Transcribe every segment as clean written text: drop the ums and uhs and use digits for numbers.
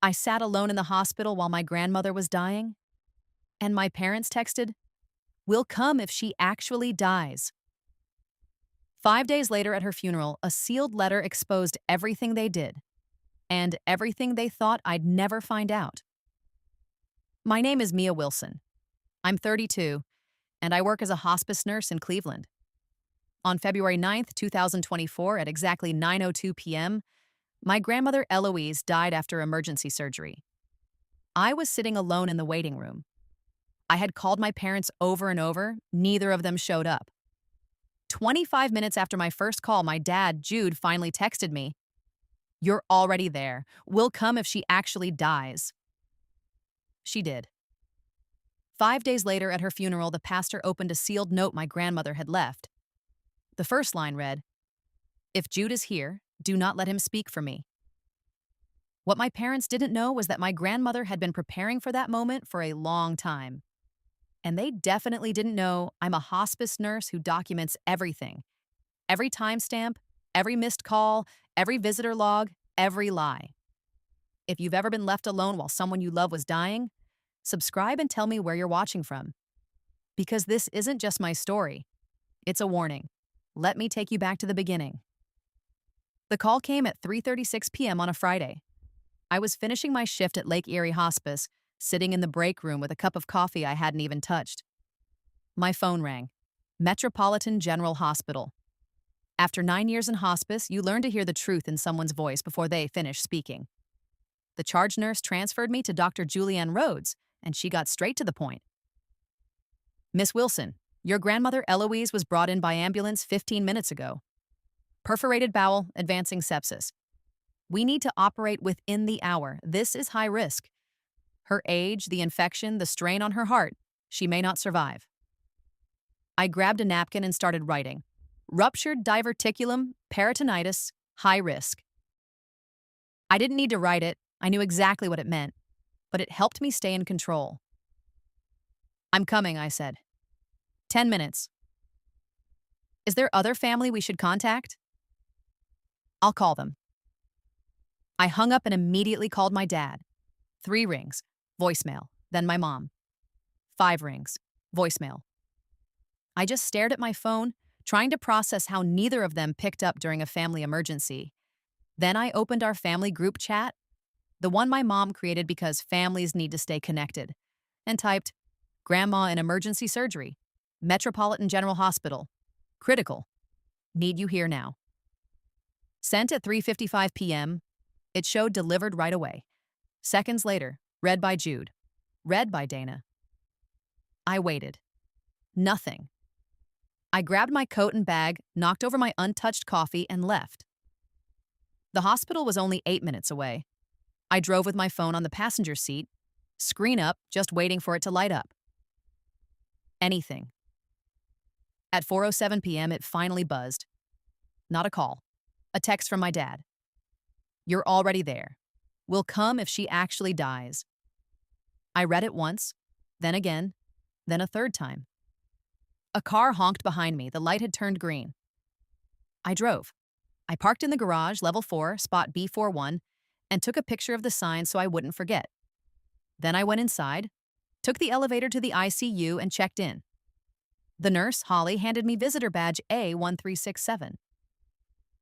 I sat alone in the hospital while my grandmother was dying, and my parents texted, "We'll come if she actually dies." 5 days later at her funeral, a sealed letter exposed everything they did and everything they thought I'd never find out. My name is Mia Wilson. I'm 32, and I work as a hospice nurse in Cleveland. On February 9th, 2024, at exactly 9:02 p.m., my grandmother Eloise died after emergency surgery. I was sitting alone in the waiting room. I had called my parents over and over, neither of them showed up. 25 minutes after my first call, my dad, Jude, finally texted me, "You're already there. We'll come if she actually dies." She did. 5 days later at her funeral, the pastor opened a sealed note my grandmother had left. The first line read, "If Jude is here, do not let him speak for me." What my parents didn't know was that my grandmother had been preparing for that moment for a long time. And they definitely didn't know I'm a hospice nurse who documents everything. Every timestamp, every missed call, every visitor log, every lie. If you've ever been left alone while someone you love was dying, subscribe and tell me where you're watching from. Because this isn't just my story, it's a warning. Let me take you back to the beginning. The call came at 3:36 p.m. on a Friday. I was finishing my shift at Lake Erie Hospice, sitting in the break room with a cup of coffee I hadn't even touched. My phone rang. Metropolitan General Hospital. After 9 years in hospice, you learn to hear the truth in someone's voice before they finish speaking. The charge nurse transferred me to Dr. Julianne Rhodes, and she got straight to the point. "Miss Wilson, your grandmother Eloise was brought in by ambulance 15 minutes ago. Perforated bowel, advancing sepsis. We need to operate within the hour. This is high risk. Her age, the infection, the strain on her heart, she may not survive." I grabbed a napkin and started writing. Ruptured diverticulum, peritonitis, high risk. I didn't need to write it. I knew exactly what it meant, but it helped me stay in control. "I'm coming," I said. 10 minutes. "Is there other family we should contact?" "I'll call them." I hung up and immediately called my dad. 3 rings, voicemail, then my mom. 5 rings, voicemail. I just stared at my phone, trying to process how neither of them picked up during a family emergency. Then I opened our family group chat, the one my mom created because families need to stay connected, and typed, "Grandma in emergency surgery, Metropolitan General Hospital, critical, need you here now." Sent at 3:55 p.m., it showed delivered right away. Seconds later, read by Jude, read by Dana. I waited. Nothing. I grabbed my coat and bag, knocked over my untouched coffee, and left. The hospital was only 8 minutes away. I drove with my phone on the passenger seat, screen up, just waiting for it to light up. Anything. At 4:07 p.m., it finally buzzed. Not a call. A text from my dad. "You're already there. We'll come if she actually dies." I read it once, then again, then a third time. A car honked behind me. The light had turned green. I drove. I parked in the garage, level 4, spot B41, and took a picture of the sign so I wouldn't forget. Then I went inside, took the elevator to the ICU, and checked in. The nurse, Holly, handed me visitor badge A1367.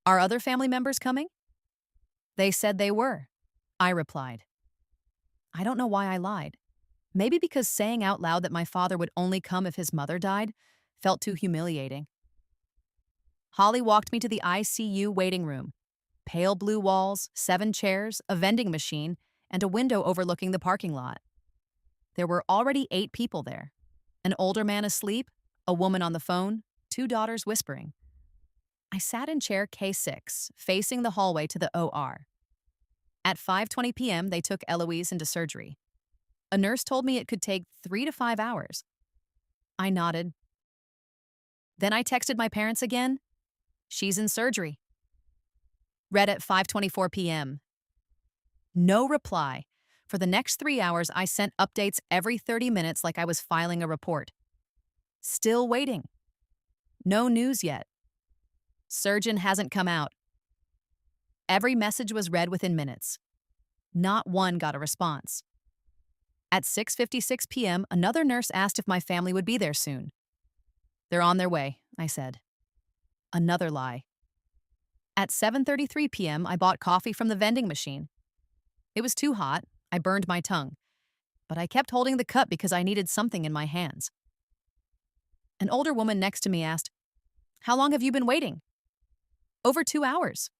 "Are other family members coming?" "They said they were," I replied. I don't know why I lied. Maybe because saying out loud that my father would only come if his mother died felt too humiliating. Holly walked me to the ICU waiting room. Pale blue walls, 7 chairs, a vending machine, and a window overlooking the parking lot. There were already 8 people there. An older man asleep, a woman on the phone, 2 daughters whispering. I sat in chair K6, facing the hallway to the OR. At 5:20 p.m., they took Eloise into surgery. A nurse told me it could take 3 to 5 hours. I nodded. Then I texted my parents again. "She's in surgery." Read at 5:24 p.m. No reply. For the next 3 hours, I sent updates every 30 minutes like I was filing a report. Still waiting. No news yet. Surgeon hasn't come out. Every message was read within minutes. Not one got a response. At 6:56 p.m., another nurse asked if my family would be there soon. "They're on their way," I said. Another lie. At 7:33 p.m., I bought coffee from the vending machine. It was too hot. I burned my tongue, but I kept holding the cup because I needed something in my hands. An older woman next to me asked, "How long have you been waiting?" "Over 2 hours."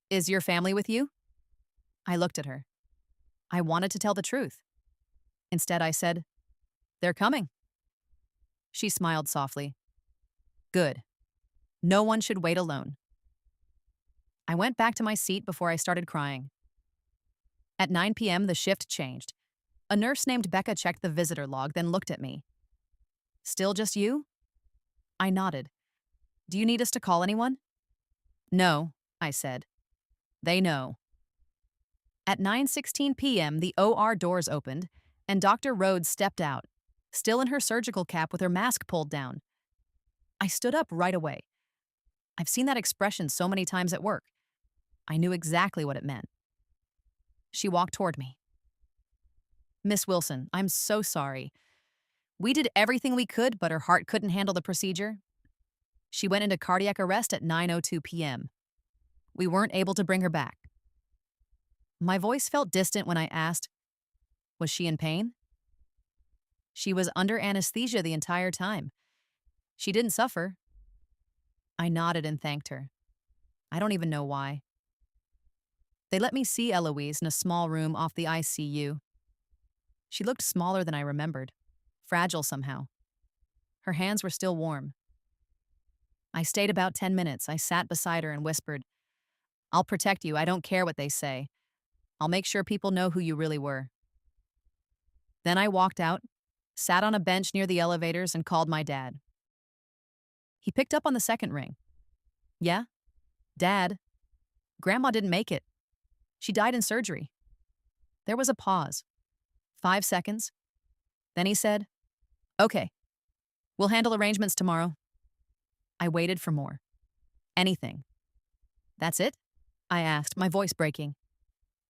"Is your family with you?" I looked at her. I wanted to tell the truth. Instead, I said, "They're coming." She smiled softly. "Good. No one should wait alone." I went back to my seat before I started crying. At 9 p.m., the shift changed. A nurse named Becca checked the visitor log, then looked at me. "Still just you?" I nodded. "Do you need us to call anyone?" "No," I said. "They know." At 9:16 p.m., the OR doors opened, and Dr. Rhodes stepped out, still in her surgical cap with her mask pulled down. I stood up right away. I've seen that expression so many times at work. I knew exactly what it meant. She walked toward me. "Miss Wilson, I'm so sorry. We did everything we could, but her heart couldn't handle the procedure. She went into cardiac arrest at 9:02 p.m. We weren't able to bring her back." My voice felt distant when I asked, "Was she in pain?" "She was under anesthesia the entire time. She didn't suffer." I nodded and thanked her. I don't even know why. They let me see Eloise in a small room off the ICU. She looked smaller than I remembered, fragile somehow. Her hands were still warm. I stayed about 10 minutes. I sat beside her and whispered, "I'll protect you. I don't care what they say. I'll make sure people know who you really were." Then I walked out, sat on a bench near the elevators, and called my dad. He picked up on the second ring. "Yeah? Dad? Grandma didn't make it. She died in surgery." There was a pause. 5 seconds. Then he said, "Okay, we'll handle arrangements tomorrow." I waited for more. Anything. "That's it?" I asked, my voice breaking.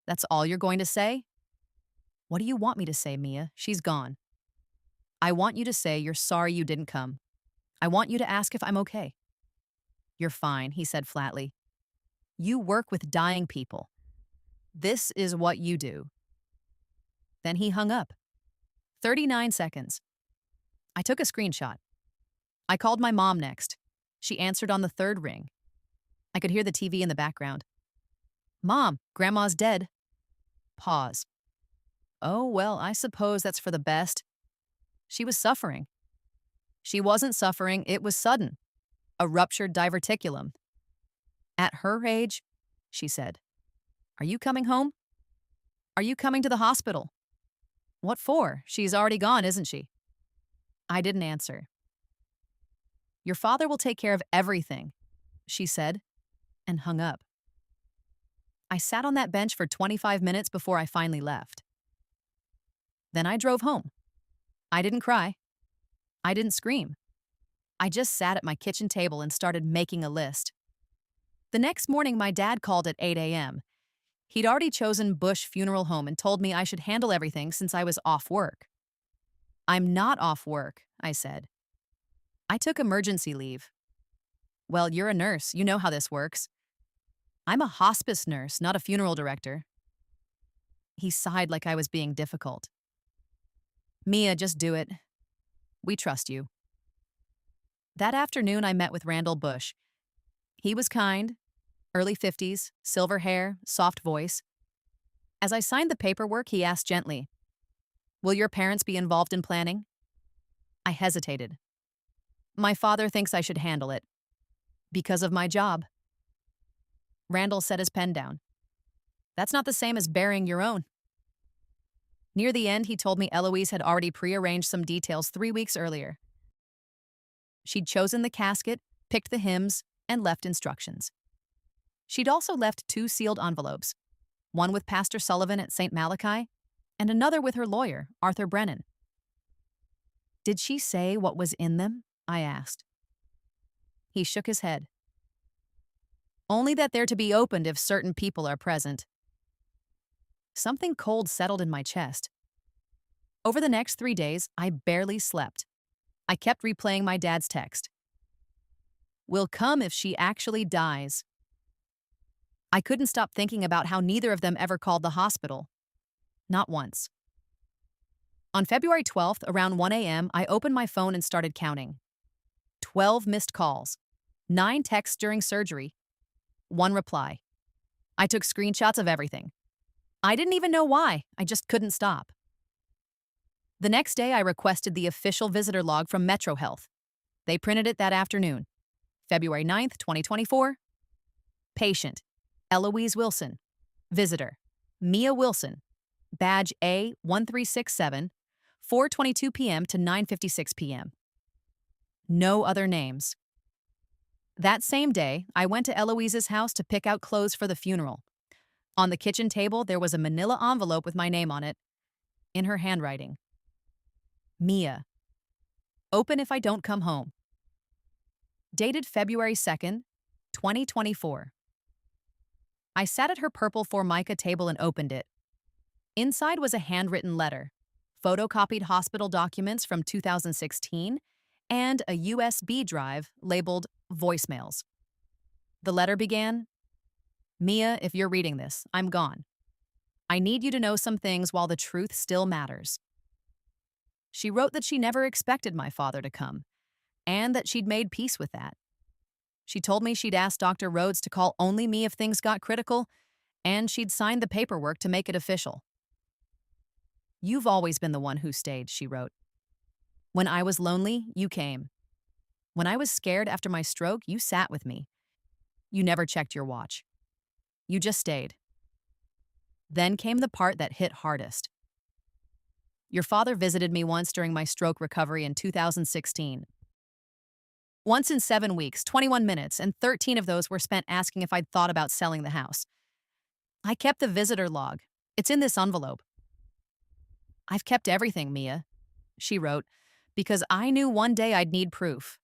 "That's all you're going to say?" "What do you want me to say, Mia? She's gone." "I want you to say you're sorry you didn't come. I want you to ask if I'm okay." "You're fine," he said flatly. "You work with dying people. This is what you do." Then he hung up. 39 seconds. I took a screenshot. I called my mom next. She answered on the third ring. I could hear the TV in the background. "Mom, Grandma's dead." Pause. "Oh, well, I suppose that's for the best. She was suffering." "She wasn't suffering, it was sudden. A ruptured diverticulum." "At her age," she said. "Are you coming home? Are you coming to the hospital?" "What for? She's already gone, isn't she?" I didn't answer. "Your father will take care of everything," she said, and hung up. I sat on that bench for 25 minutes before I finally left. Then I drove home. I didn't cry. I didn't scream. I just sat at my kitchen table and started making a list. The next morning, my dad called at 8 a.m. He'd already chosen Bush Funeral Home and told me I should handle everything since I was off work. "I'm not off work," I said. "I took emergency leave." "Well, you're a nurse. You know how this works." "I'm a hospice nurse, not a funeral director." He sighed like I was being difficult. "Mia, just do it. We trust you." That afternoon, I met with Randall Bush. He was kind, early 50s, silver hair, soft voice. As I signed the paperwork, he asked gently, "Will your parents be involved in planning?" I hesitated. "My father thinks I should handle it. Because of my job." Randall set his pen down. "That's not the same as burying your own." Near the end, he told me Eloise had already prearranged some details 3 weeks earlier. She'd chosen the casket, picked the hymns, and left instructions. She'd also left 2 sealed envelopes, one with Pastor Sullivan at St. Malachi, and another with her lawyer, Arthur Brennan. "Did she say what was in them?" I asked. He shook his head. "Only that they're to be opened if certain people are present." something cold settled in my chest. Over the next 3 days, I barely slept. I kept replaying my dad's text. Will come if she actually dies. I couldn't stop thinking about how neither of them ever called the hospital. Not once. On February 12th, around 1 a.m., I opened my phone and started counting. 12 missed calls, 9 texts during surgery, 1 reply. I took screenshots of everything. I didn't even know why, I just couldn't stop. The next day, I requested the official visitor log from Metro Health. They printed it that afternoon. February 9th, 2024. Patient, Eloise Wilson. Visitor, Mia Wilson. Badge A1367, 4:22 p.m. to 9:56 p.m. No other names. That same day, I went to Eloise's house to pick out clothes for the funeral. On the kitchen table, there was a manila envelope with my name on it, in her handwriting. Mia. Open if I don't come home. Dated February 2nd, 2024. I sat at her purple Formica table and opened it. Inside was a handwritten letter, photocopied hospital documents from 2016, and a USB drive labeled voicemails. The letter began, Mia, if you're reading this, I'm gone. I need you to know some things while the truth still matters. She wrote that she never expected my father to come, and that she'd made peace with that. She told me she'd asked Dr. Rhodes to call only me if things got critical, and she'd signed the paperwork to make it official. You've always been the one who stayed, she wrote. When I was lonely, you came. When I was scared after my stroke, you sat with me. You never checked your watch. You just stayed. Then came the part that hit hardest. Your father visited me once during my stroke recovery in 2016. Once in 7 weeks, 21 minutes, and 13 of those were spent asking if I'd thought about selling the house. I kept the visitor log. It's in this envelope. I've kept everything, Mia, she wrote, because I knew one day I'd need proof.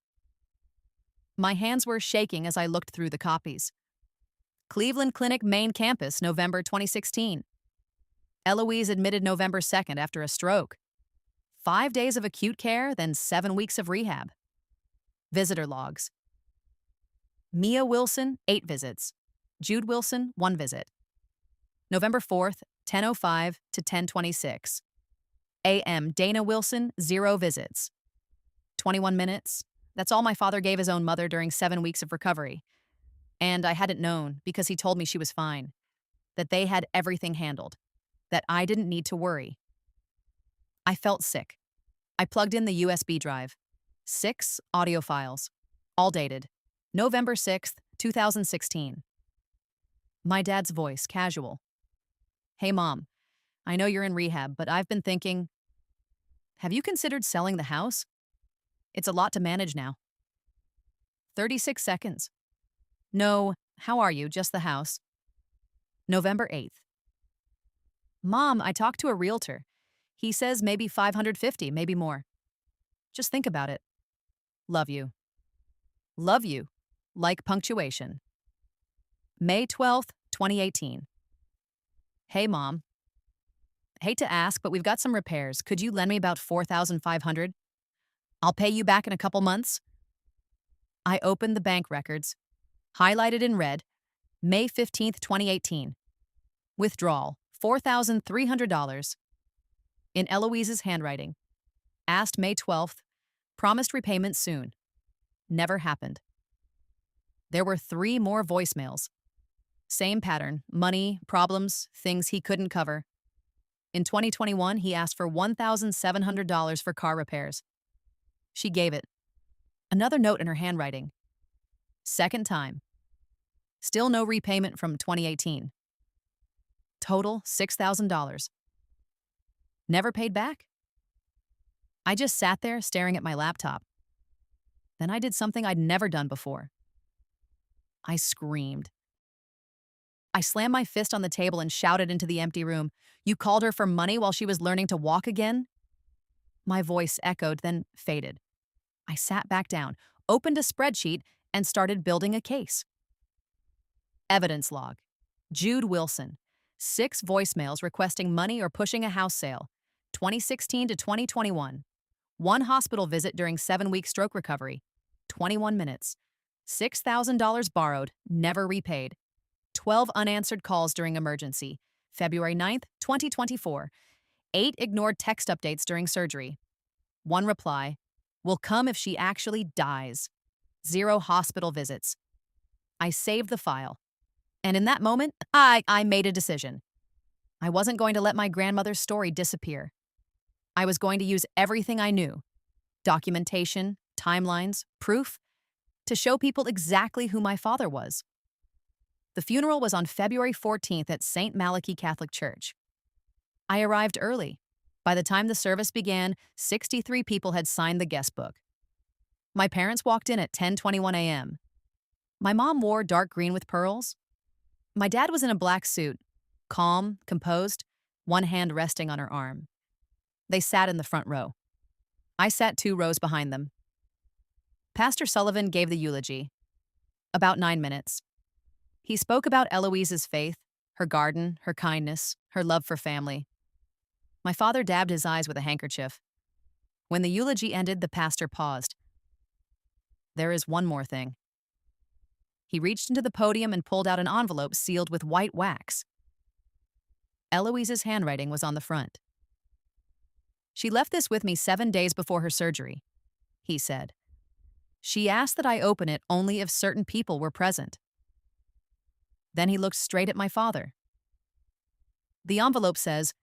My hands were shaking as I looked through the copies. Cleveland Clinic main campus, November 2016. Eloise admitted November 2nd after a stroke. 5 days of acute care, then 7 weeks of rehab. Visitor logs. Mia Wilson, 8 visits. Jude Wilson, 1 visit. November 4th, 10:05 to 10:26. a.m. Dana Wilson, 0 visits. 21 minutes. That's all my father gave his own mother during 7 weeks of recovery. And I hadn't known because he told me she was fine. That they had everything handled. That I didn't need to worry. I felt sick. I plugged in the USB drive. 6 audio files. All dated. November 6th, 2016. My dad's voice, casual. Hey, Mom. I know you're in rehab, but I've been thinking, have you considered selling the house? It's a lot to manage now. 36 seconds. No, how are you? Just the house. November 8th. Mom, I talked to a realtor. He says maybe 550, maybe more. Just think about it. Love you. Love you. Like punctuation. May 12th, 2018. Hey, Mom. Hate to ask, but we've got some repairs. Could you lend me about $4,500? I'll pay you back in a couple months. I opened the bank records. Highlighted in red. May 15th, 2018. Withdrawal, $4,300. In Eloise's handwriting. Asked May 12th. Promised repayment soon. Never happened. There were 3 more voicemails. Same pattern, money, problems, things he couldn't cover. In 2021, he asked for $1,700 for car repairs. She gave it. Another note in her handwriting. Second time. Still no repayment from 2018. Total $6,000. Never paid back? I just sat there staring at my laptop. Then I did something I'd never done before. I screamed. I slammed my fist on the table and shouted into the empty room, "You called her for money while she was learning to walk again?" My voice echoed, then faded. I sat back down, opened a spreadsheet, and started building a case. Evidence log. Jude Wilson. 6 voicemails requesting money or pushing a house sale, 2016 to 2021. 1 hospital visit during 7-week stroke recovery, 21 minutes. $6,000 borrowed, never repaid. 12 unanswered calls during emergency, February 9th, 2024. 8 ignored text updates during surgery. 1 reply, will come if she actually dies. 0 hospital visits. I saved the file. And in that moment, I made a decision. I wasn't going to let my grandmother's story disappear. I was going to use everything I knew, documentation, timelines, proof, to show people exactly who my father was. The funeral was on February 14th at St. Malachy Catholic Church. I arrived early. By the time the service began, 63 people had signed the guest book. My parents walked in at 10:21 a.m. My mom wore dark green with pearls. My dad was in a black suit, calm, composed, one hand resting on her arm. They sat in the front row. I sat 2 rows behind them. Pastor Sullivan gave the eulogy. About 9 minutes. He spoke about Eloise's faith, her garden, her kindness, her love for family. My father dabbed his eyes with a handkerchief. When the eulogy ended, the pastor paused. There is one more thing. He reached into the podium and pulled out an envelope sealed with white wax. Eloise's handwriting was on the front. She left this with me 7 days before her surgery, he said. She asked that I open it only if certain people were present. Then he looked straight at my father. The envelope says,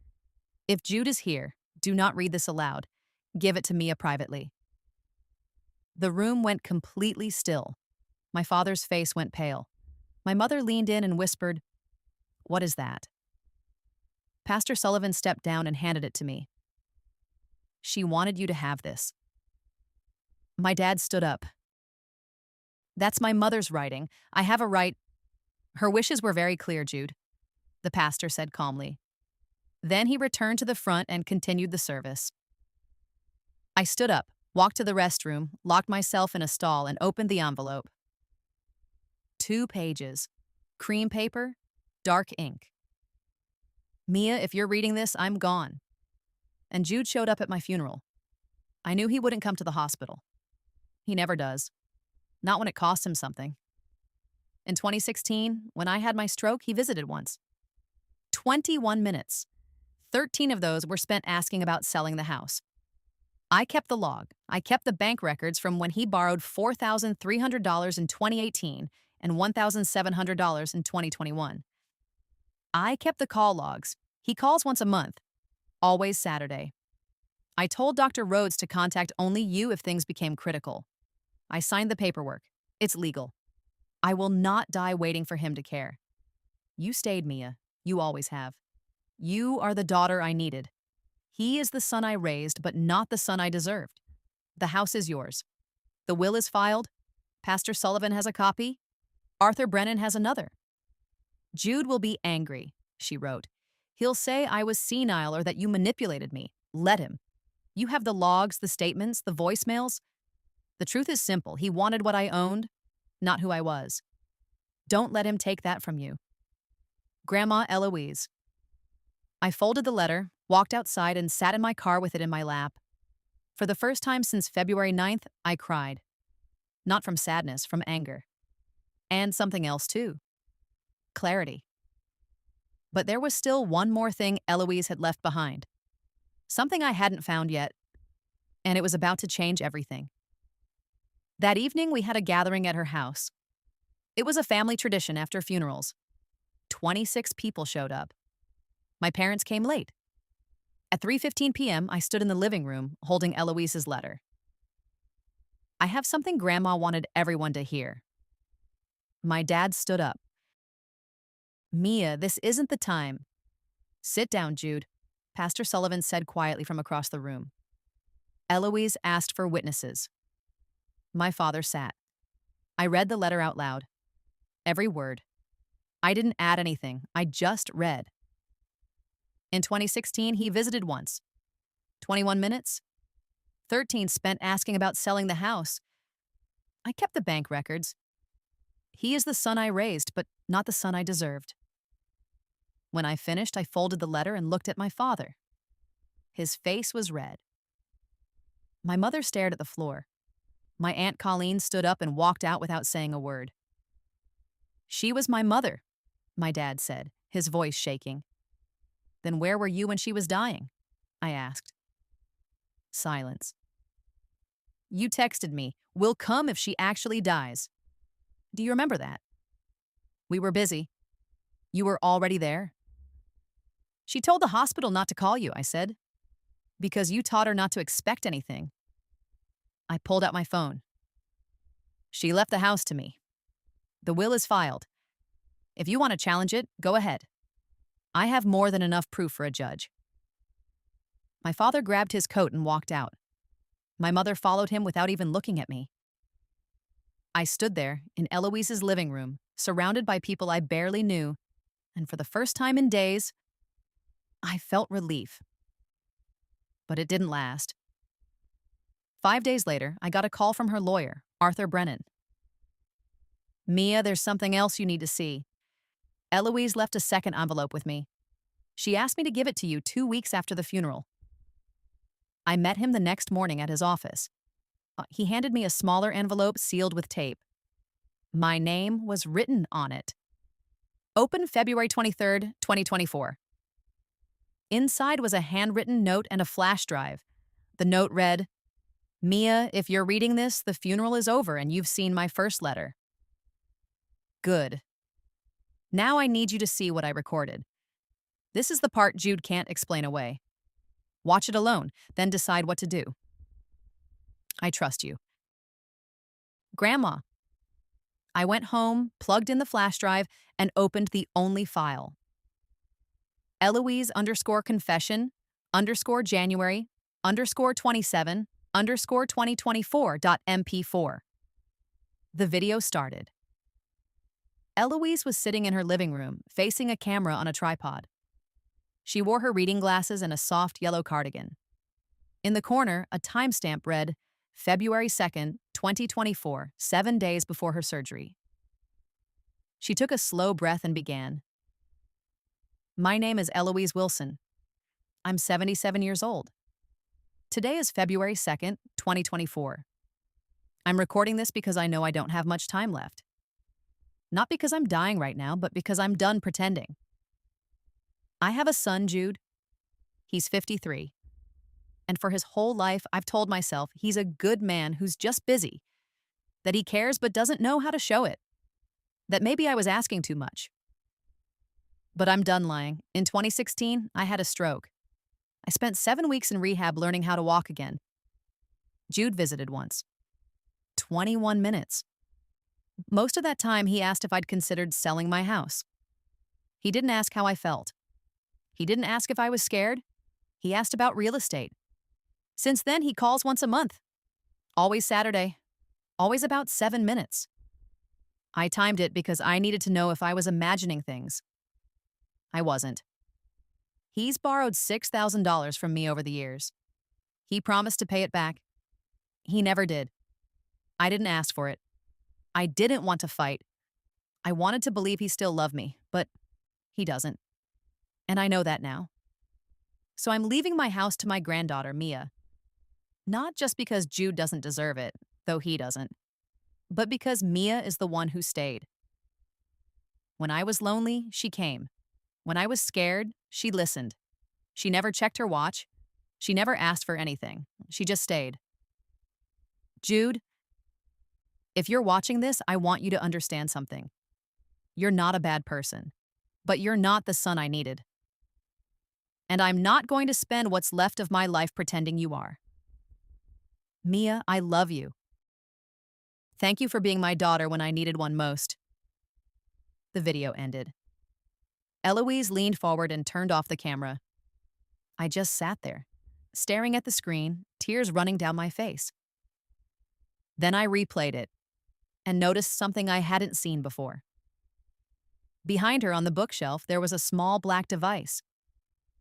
if Jude is here, do not read this aloud. Give it to Mia privately. The room went completely still. My father's face went pale. My mother leaned in and whispered, what is that? Pastor Sullivan stepped down and handed it to me. She wanted you to have this. My dad stood up. That's my mother's writing. I have a right. Her wishes were very clear, Jude, the pastor said calmly. Then he returned to the front and continued the service. I stood up, walked to the restroom, locked myself in a stall, and opened the envelope. 2 pages. Cream paper, dark ink. Mia, if you're reading this, I'm gone. And Jude showed up at my funeral. I knew he wouldn't come to the hospital. He never does. Not when it costs him something. In 2016, when I had my stroke, he visited once. 21 minutes. 13 of those were spent asking about selling the house. I kept the log. I kept the bank records from when he borrowed $4,300 in 2018 and $1,700 in 2021. I kept the call logs. He calls once a month, always Saturday. I told Dr. Rhodes to contact only you if things became critical. I signed the paperwork. It's legal. I will not die waiting for him to care. You stayed, Mia. You always have. You are the daughter I needed. He is the son I raised, but not the son I deserved. The house is yours. The will is filed. Pastor Sullivan has a copy. Arthur Brennan has another. Jude will be angry, she wrote. He'll say I was senile or that you manipulated me. Let him. You have the logs, the statements, the voicemails. The truth is simple. He wanted what I owned, not who I was. Don't let him take that from you. Grandma Eloise. I folded the letter, walked outside, and sat in my car with it in my lap. For the first time since February 9th, I cried. Not from sadness, from anger. And something else, too. Clarity. But there was still one more thing Eloise had left behind. Something I hadn't found yet, and it was about to change everything. That evening, we had a gathering at her house. It was a family tradition after funerals. 26 people showed up. My parents came late. At 3:15 p.m., I stood in the living room holding Eloise's letter. I have something Grandma wanted everyone to hear. My dad stood up. Mia, this isn't the time. Sit down, Jude, Pastor Sullivan said quietly from across the room. Eloise asked for witnesses. My father sat. I read the letter out loud. Every word. I didn't add anything. I just read. In 2016, he visited once. 21 minutes. 13 spent asking about selling the house. I kept the bank records. He is the son I raised, but not the son I deserved. When I finished, I folded the letter and looked at my father. His face was red. My mother stared at the floor. My Aunt Colleen stood up and walked out without saying a word. She was my mother, my dad said, his voice shaking. Then where were you when she was dying? I asked. Silence. You texted me, "We'll come if she actually dies." Do you remember that? We were busy. You were already there. She told the hospital not to call you, I said, because you taught her not to expect anything. I pulled out my phone. She left the house to me. The will is filed. If you want to challenge it, go ahead. I have more than enough proof for a judge. My father grabbed his coat and walked out. My mother followed him without even looking at me. I stood there in Eloise's living room, surrounded by people I barely knew, and for the first time in days, I felt relief. But it didn't last. 5 days later, I got a call from her lawyer, Arthur Brennan. Mia, there's something else you need to see. Eloise left a second envelope with me. She asked me to give it to you 2 weeks after the funeral. I met him the next morning at his office. He handed me a smaller envelope sealed with tape. My name was written on it. Open February 23rd, 2024. Inside was a handwritten note and a flash drive. The note read, Mia, if you're reading this, the funeral is over and you've seen my first letter. Good. Now I need you to see what I recorded. This is the part Jude can't explain away. Watch it alone, then decide what to do. I trust you. Grandma. I went home, plugged in the flash drive, and opened the only file. Eloise_confession_January_27_2024.mp4. The video started. Eloise was sitting in her living room, facing a camera on a tripod. She wore her reading glasses and a soft yellow cardigan. In the corner, a timestamp read, February 2nd, 2024, 7 days before her surgery. She took a slow breath and began. My name is Eloise Wilson. I'm 77 years old. Today is February 2nd, 2024. I'm recording this because I know I don't have much time left. Not because I'm dying right now, but because I'm done pretending. I have a son, Jude. He's 53. And for his whole life, I've told myself he's a good man who's just busy, that he cares but doesn't know how to show it, that maybe I was asking too much. But I'm done lying. In 2016, I had a stroke. I spent 7 weeks in rehab learning how to walk again. Jude visited once. 21 minutes. Most of that time, he asked if I'd considered selling my house. He didn't ask how I felt. He didn't ask if I was scared. He asked about real estate. Since then, he calls once a month. Always Saturday. Always about 7 minutes. I timed it because I needed to know if I was imagining things. I wasn't. He's borrowed $6,000 from me over the years. He promised to pay it back. He never did. I didn't ask for it. I didn't want to fight. I wanted to believe he still loved me, but he doesn't. And I know that now. So I'm leaving my house to my granddaughter, Mia. Not just because Jude doesn't deserve it, though he doesn't, but because Mia is the one who stayed. When I was lonely, she came. When I was scared, she listened. She never checked her watch. She never asked for anything. She just stayed. Jude, if you're watching this, I want you to understand something. You're not a bad person, but you're not the son I needed. And I'm not going to spend what's left of my life pretending you are. Mia, I love you. Thank you for being my daughter when I needed one most. The video ended. Eloise leaned forward and turned off the camera. I just sat there, staring at the screen, tears running down my face. Then I replayed it and noticed something I hadn't seen before. Behind her on the bookshelf, there was a small black device,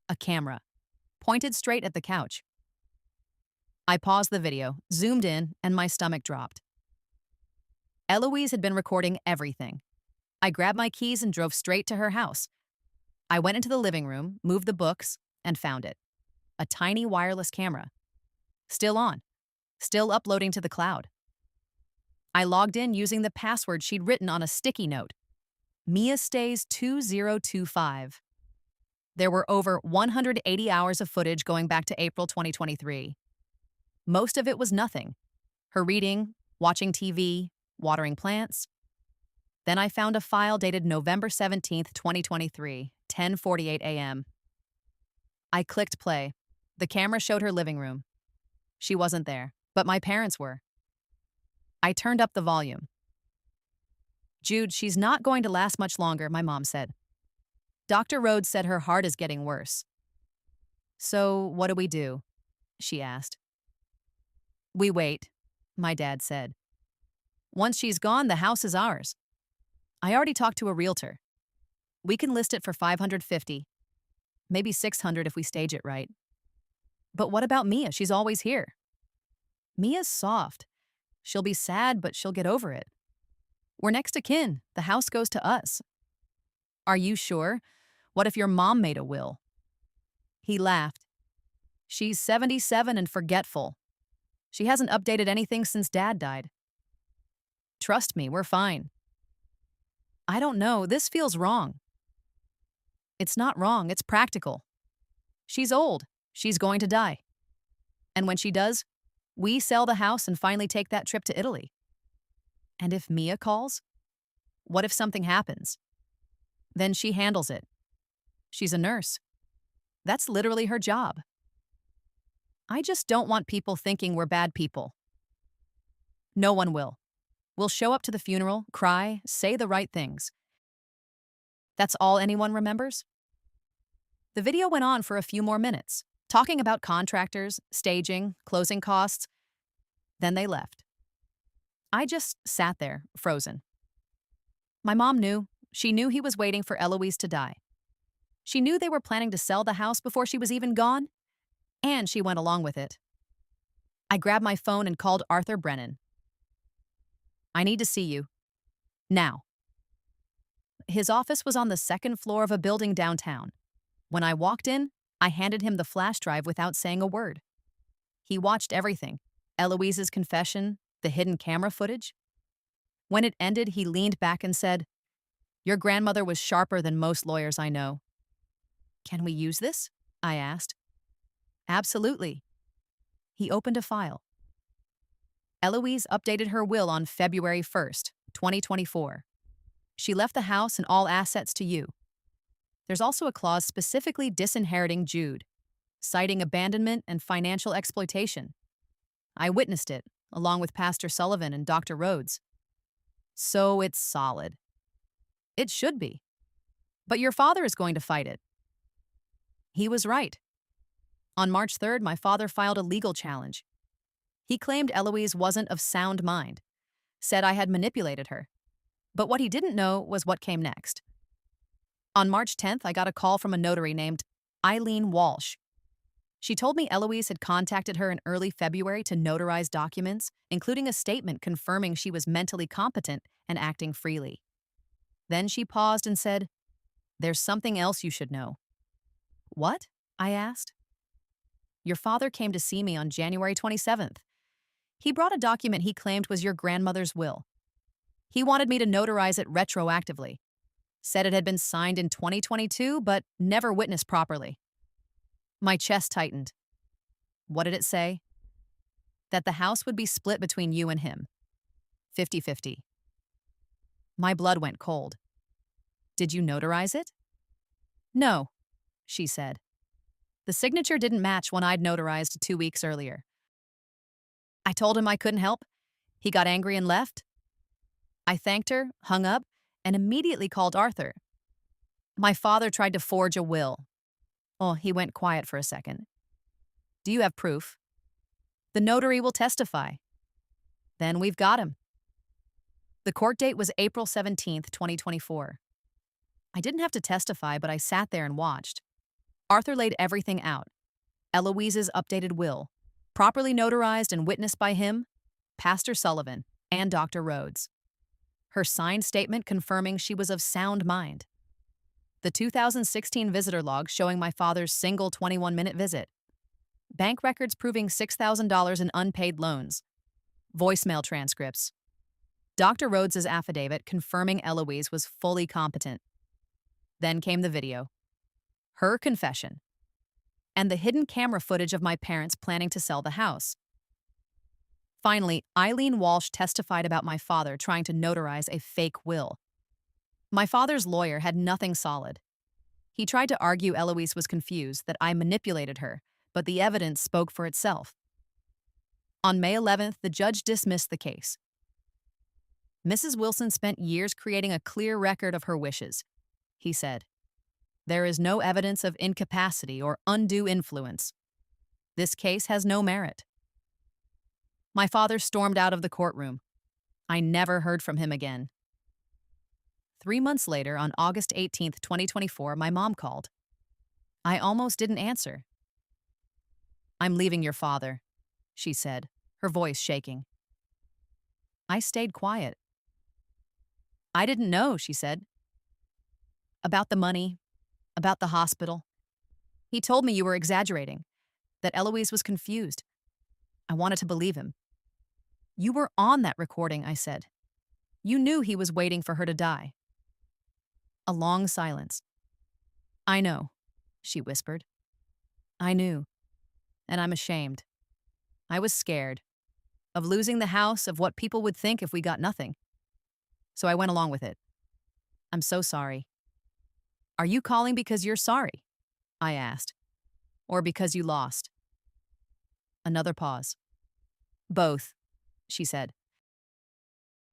a camera, pointed straight at the couch. I paused the video, zoomed in, and my stomach dropped. Eloise had been recording everything. I grabbed my keys and drove straight to her house. I went into the living room, moved the books, and found it. A tiny wireless camera. Still on. Still uploading to the cloud. I logged in using the password she'd written on a sticky note. Mia Stays 2025. There were over 180 hours of footage going back to April 2023. Most of it was nothing. Her reading, watching TV, watering plants. Then I found a file dated November 17th, 2023, 10:48 a.m. I clicked play. The camera showed her living room. She wasn't there, but my parents were. I turned up the volume. "Jude, she's not going to last much longer," my mom said. "Dr. Rhodes said her heart is getting worse." "So, what do we do?" she asked. "We wait," my dad said. "Once she's gone, the house is ours. I already talked to a realtor. We can list it for $550, maybe $600 if we stage it right." "But what about Mia? She's always here." "Mia's soft. She'll be sad, but she'll get over it. We're next of kin. The house goes to us." "Are you sure? What if your mom made a will?" He laughed. "She's 77 and forgetful. She hasn't updated anything since Dad died." "Trust me, we're fine." "I don't know. This feels wrong." "It's not wrong. It's practical. She's old. She's going to die. And when she does, we sell the house and finally take that trip to Italy." "And if Mia calls? What if something happens?" "Then she handles it. She's a nurse. That's literally her job." "I just don't want people thinking we're bad people." "No one will. We'll show up to the funeral, cry, say the right things." That's all anyone remembers? The video went on for a few more minutes, talking about contractors, staging, closing costs. Then they left. I just sat there, frozen. My mom knew. She knew he was waiting for Eloise to die. She knew they were planning to sell the house before she was even gone, and she went along with it. I grabbed my phone and called Arthur Brennan. "I need to see you. Now." His office was on the second floor of a building downtown. When I walked in, I handed him the flash drive without saying a word. He watched everything: Eloise's confession, the hidden camera footage. When it ended, he leaned back and said, "Your grandmother was sharper than most lawyers I know." "Can we use this?" I asked. "Absolutely." He opened a file. Eloise updated her will on February 1st, 2024. She left the house and all assets to you. There's also a clause specifically disinheriting Jude, citing abandonment and financial exploitation. I witnessed it, along with Pastor Sullivan and Dr. Rhodes. So it's solid. It should be. But your father is going to fight it. He was right. On March 3rd, my father filed a legal challenge. He claimed Eloise wasn't of sound mind, said I had manipulated her. But what he didn't know was what came next. On March 10th, I got a call from a notary named Eileen Walsh. She told me Eloise had contacted her in early February to notarize documents, including a statement confirming she was mentally competent and acting freely. Then she paused and said, "There's something else you should know." "What?" I asked. "Your father came to see me on January 27th. He brought a document he claimed was your grandmother's will. He wanted me to notarize it retroactively. Said it had been signed in 2022, but never witnessed properly." My chest tightened. What did it say? That the house would be split between you and him. 50-50. My blood went cold. "Did you notarize it?" "No," she said. "The signature didn't match one I'd notarized 2 weeks earlier." I told him I couldn't help. He got angry and left. I thanked her, hung up, and immediately called Arthur. My father tried to forge a will. Oh, he went quiet for a second. "Do you have proof?" "The notary will testify." "Then we've got him." The court date was April 17th, 2024. I didn't have to testify, but I sat there and watched. Arthur laid everything out. Eloise's updated will, properly notarized and witnessed by him, Pastor Sullivan, and Dr. Rhodes. Her signed statement confirming she was of sound mind. The 2016 visitor log showing my father's single 21-minute visit. Bank records proving $6,000 in unpaid loans. Voicemail transcripts. Dr. Rhodes's affidavit confirming Eloise was fully competent. Then came the video. Her confession. And the hidden camera footage of my parents planning to sell the house. Finally, Eileen Walsh testified about my father trying to notarize a fake will. My father's lawyer had nothing solid. He tried to argue Eloise was confused, that I manipulated her, but the evidence spoke for itself. On May 11th, the judge dismissed the case. Mrs. Wilson spent years creating a clear record of her wishes. He said, "There is no evidence of incapacity or undue influence. This case has no merit." My father stormed out of the courtroom. I never heard from him again. 3 months later, on August 18th, 2024, my mom called. I almost didn't answer. "I'm leaving your father," she said, her voice shaking. I stayed quiet. "I didn't know," she said. "About the money, about the hospital. He told me you were exaggerating, that Eloise was confused. I wanted to believe him." "You were on that recording," I said. "You knew he was waiting for her to die." A long silence. "I know," she whispered. "I knew, and I'm ashamed. I was scared of losing the house, of what people would think if we got nothing. So I went along with it. I'm so sorry." "Are you calling because you're sorry?" I asked. "Or because you lost?" Another pause. "Both," she said.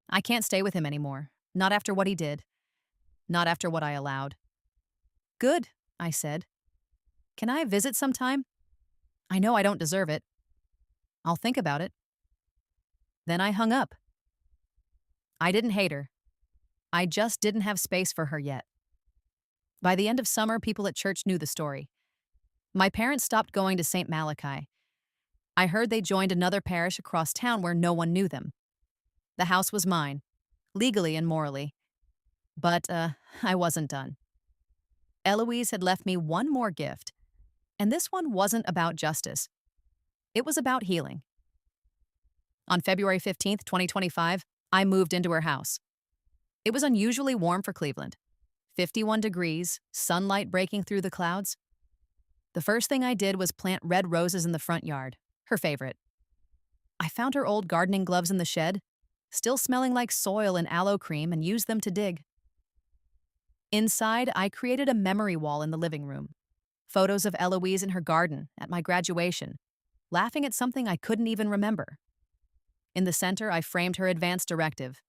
"I can't stay with him anymore, not after what he did, not after what I allowed." "Good," I said. "Can I visit sometime? I know I don't deserve it. I'll think about it." Then I hung up. I didn't hate her. I just didn't have space for her yet. By the end of summer, people at church knew the story. My parents stopped going to St. Malachi. I heard they joined another parish across town where no one knew them. The house was mine, legally and morally. But I wasn't done. Eloise had left me one more gift, and this one wasn't about justice. It was about healing. On February 15th, 2025, I moved into her house. It was unusually warm for Cleveland. 51 degrees, sunlight breaking through the clouds. The first thing I did was plant red roses in the front yard, her favorite. I found her old gardening gloves in the shed, still smelling like soil and aloe cream, and used them to dig. Inside, I created a memory wall in the living room. Photos of Eloise in her garden, at my graduation, laughing at something I couldn't even remember. In the center, I framed her advance directive.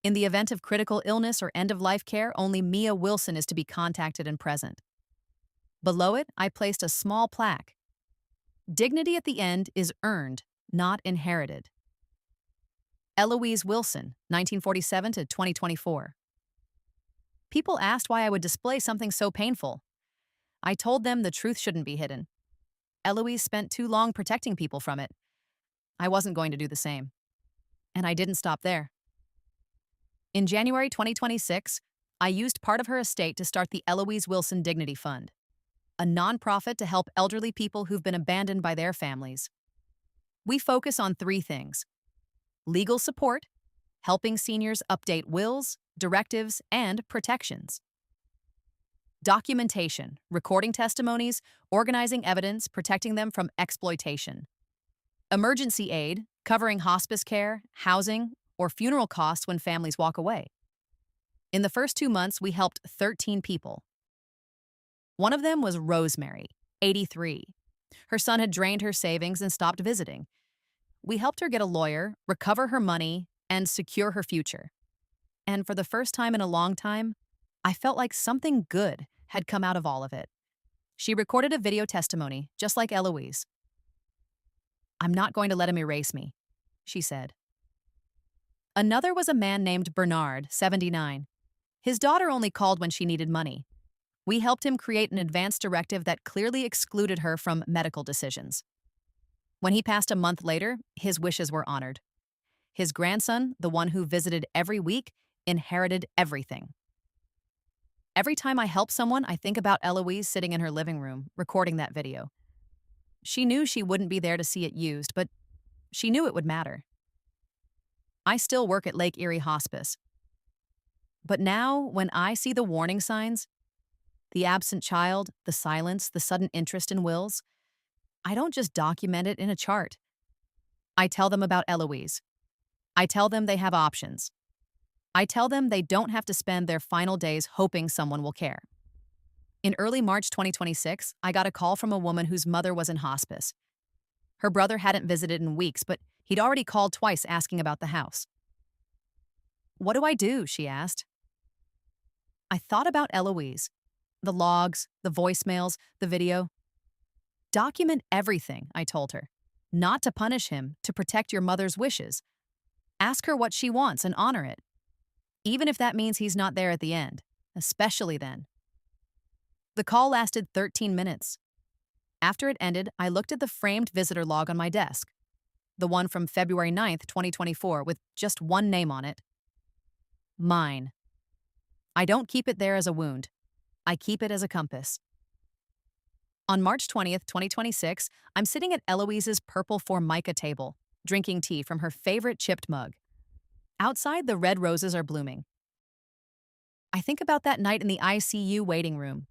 In the event of critical illness or end-of-life care, only Mia Wilson is to be contacted and present. Below it, I placed a small plaque. Dignity at the end is earned, not inherited. Eloise Wilson, 1947 to 2024. People asked why I would display something so painful. I told them the truth shouldn't be hidden. Eloise spent too long protecting people from it. I wasn't going to do the same. And I didn't stop there. In January 2026, I used part of her estate to start the Eloise Wilson Dignity Fund, a nonprofit to help elderly people who've been abandoned by their families. We focus on 3 things: legal support, helping seniors update wills, directives, and protections; documentation, recording testimonies, organizing evidence, protecting them from exploitation; emergency aid, covering hospice care, housing, or funeral costs when families walk away. In the first 2 months, we helped 13 people. One of them was Rosemary, 83. Her son had drained her savings and stopped visiting. We helped her get a lawyer, recover her money, and secure her future. And for the first time in a long time, I felt like something good had come out of all of it. She recorded a video testimony, just like Eloise. "I'm not going to let him erase me," she said. Another was a man named Bernard, 79. His daughter only called when she needed money. We helped him create an advance directive that clearly excluded her from medical decisions. When he passed a month later, his wishes were honored. His grandson, the one who visited every week, inherited everything. Every time I help someone, I think about Eloise sitting in her living room, recording that video. She knew she wouldn't be there to see it used, but she knew it would matter. I still work at Lake Erie Hospice. But now, when I see the warning signs, the absent child, the silence, the sudden interest in wills, I don't just document it in a chart. I tell them about Eloise. I tell them they have options. I tell them they don't have to spend their final days hoping someone will care. In early March 2026, I got a call from a woman whose mother was in hospice. Her brother hadn't visited in weeks, but he'd already called twice asking about the house. "What do I do?" she asked. I thought about Eloise. The logs, the voicemails, the video. Document everything, I told her. Not to punish him, to protect your mother's wishes. Ask her what she wants and honor it. Even if that means he's not there at the end, especially then. The call lasted 13 minutes. After it ended, I looked at the framed visitor log on my desk, the one from February 9th, 2024, with just one name on it. Mine. I don't keep it there as a wound. I keep it as a compass. On March 20th, 2026, I'm sitting at Eloise's purple Formica table, drinking tea from her favorite chipped mug. Outside, the red roses are blooming. I think about that night in the ICU waiting room,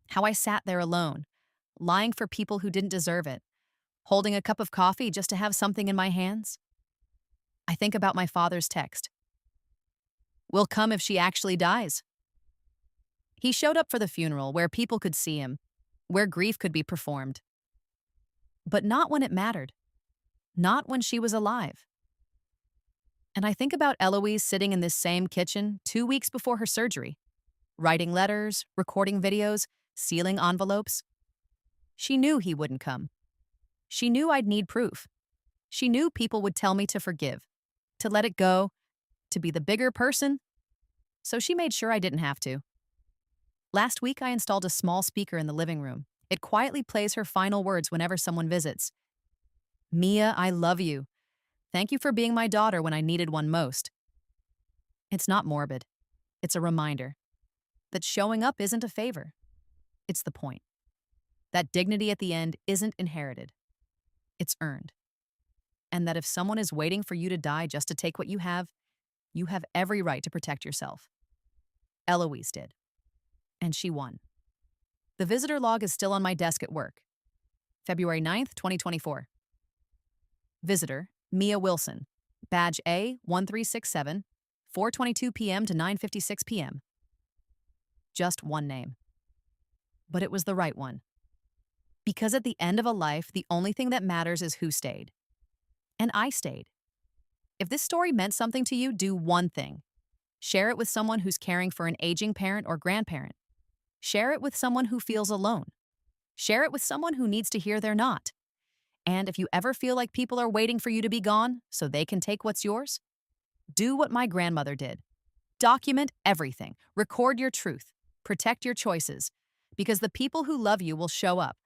how I sat there alone, lying for people who didn't deserve it, holding a cup of coffee just to have something in my hands. I think about my father's text. "Will come if she actually dies." He showed up for the funeral where people could see him, where grief could be performed. But not when it mattered. Not when she was alive. And I think about Eloise sitting in this same kitchen 2 weeks before her surgery, writing letters, recording videos, sealing envelopes. She knew he wouldn't come. She knew I'd need proof. She knew people would tell me to forgive, to let it go, to be the bigger person. So she made sure I didn't have to. Last week, I installed a small speaker in the living room. It quietly plays her final words whenever someone visits. "Mia, I love you. Thank you for being my daughter when I needed one most." It's not morbid. It's a reminder that showing up isn't a favor. It's the point. That dignity at the end isn't inherited. It's earned. And that if someone is waiting for you to die just to take what you have every right to protect yourself. Eloise did. And she won. The visitor log is still on my desk at work. February 9th, 2024. Visitor, Mia Wilson. Badge A 1367, 4:22 p.m. to 9:56 p.m. Just one name. But it was the right one. Because at the end of a life, the only thing that matters is who stayed. And I stayed. If this story meant something to you, do one thing. Share it with someone who's caring for an aging parent or grandparent. Share it with someone who feels alone. Share it with someone who needs to hear they're not. And if you ever feel like people are waiting for you to be gone so they can take what's yours, do what my grandmother did. Document everything. Record your truth. Protect your choices. Because the people who love you will show up.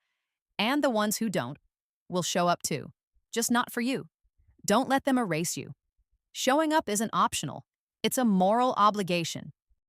And the ones who don't will show up too. Just not for you. Don't let them erase you. Showing up isn't optional. It's a moral obligation.